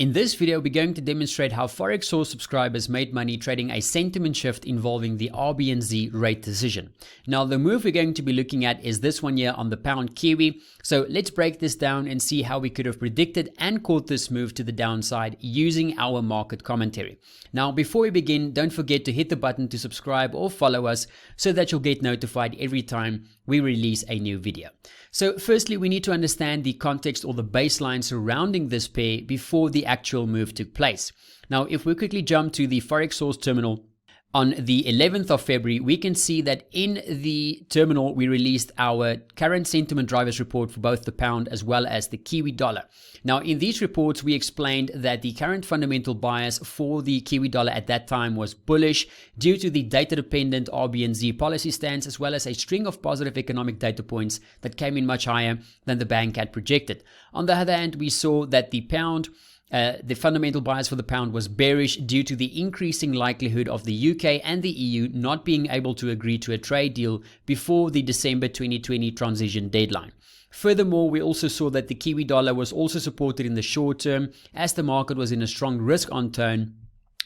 In this video, we're going to demonstrate how Forex Source subscribers made money trading a sentiment shift involving the RBNZ rate decision. Now, the move we're going to be looking at is this one here on the pound Kiwi. So let's break this down and see how we could have predicted and caught this move to the downside using our market commentary. Now, before we begin, don't forget to hit the button to subscribe or follow us so that you'll get notified every time we release a new video. So firstly, we need to understand the context or the baseline surrounding this pair before the actual move took place. Now, if we quickly jump to the Forex Source terminal on the 11th of February, we can see that in the terminal, we released our current sentiment drivers report for both the pound as well as the Kiwi dollar. Now, in these reports, we explained that the current fundamental bias for the Kiwi dollar at that time was bullish due to the data-dependent RBNZ policy stance, as well as a string of positive economic data points that came in much higher than the bank had projected. On the other hand, we saw that the fundamental bias for the pound was bearish due to the increasing likelihood of the UK and the EU not being able to agree to a trade deal before the December 2020 transition deadline. Furthermore, we also saw that the Kiwi dollar was also supported in the short term as the market was in a strong risk-on tone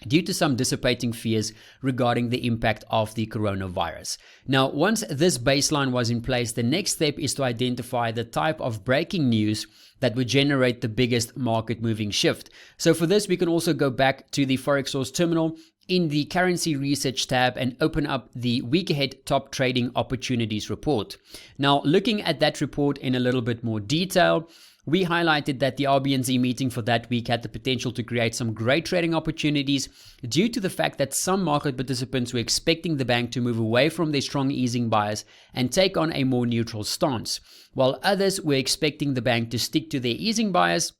due to some dissipating fears regarding the impact of the coronavirus. Now, once this baseline was in place, the next step is to identify the type of breaking news that would generate the biggest market moving shift. So for this, we can also go back to the Forex Source terminal in the currency research tab and open up the week ahead top trading opportunities report. Now, looking at that report in a little bit more detail, we highlighted that the RBNZ meeting for that week had the potential to create some great trading opportunities due to the fact that some market participants were expecting the bank to move away from their strong easing bias and take on a more neutral stance, while others were expecting the bank to stick to their easing bias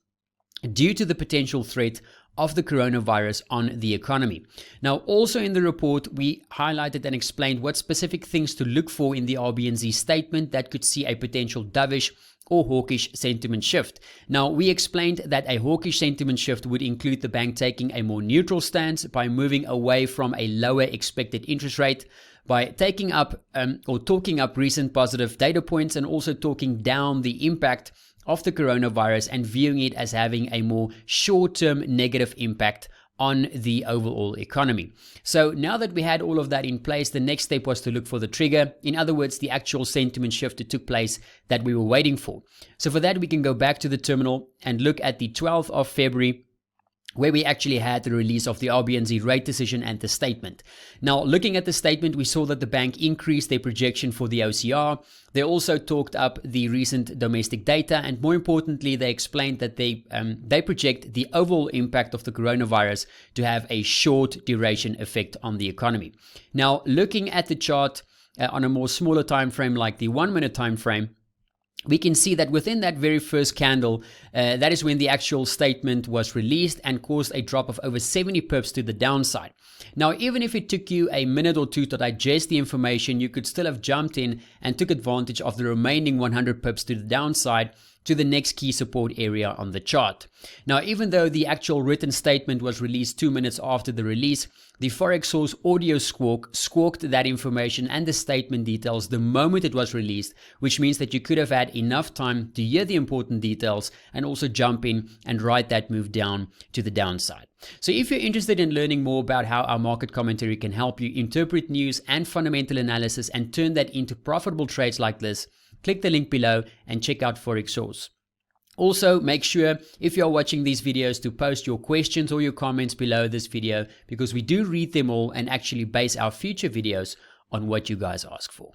due to the potential threat of the coronavirus on the economy. Now, also in the report, we highlighted and explained what specific things to look for in the RBNZ statement that could see a potential dovish or hawkish sentiment shift. Now, we explained that a hawkish sentiment shift would include the bank taking a more neutral stance by moving away from a lower expected interest rate, by taking up or talking up recent positive data points, and also talking down the impact of the coronavirus and viewing it as having a more short-term negative impact on the overall economy. So now that we had all of that in place, the next step was to look for the trigger. In other words, the actual sentiment shift that took place that we were waiting for. So for that, we can go back to the terminal and look at the 12th of February, where we actually had the release of the RBNZ rate decision and the statement. Now, looking at the statement, we saw that the bank increased their projection for the OCR. They also talked up the recent domestic data, and more importantly, they explained that they project the overall impact of the coronavirus to have a short duration effect on the economy. Now, looking at the chart on a more smaller time frame, like the 1 minute time frame, we can see that within that very first candle, that is when the actual statement was released and caused a drop of over 70 pips to the downside. Now, even if it took you a minute or two to digest the information, you could still have jumped in and took advantage of the remaining 100 pips to the downside to the next key support area on the chart. Now, even though the actual written statement was released 2 minutes after the release, the Forex Source audio squawked that information and the statement details the moment it was released, which means that you could have had enough time to hear the important details and also jump in and write that move down to the downside. So if you're interested in learning more about how our market commentary can help you interpret news and fundamental analysis and turn that into profitable trades like this, click the link below and check out Forex Source. Also, make sure if you're watching these videos to post your questions or your comments below this video, because we do read them all and actually base our future videos on what you guys ask for.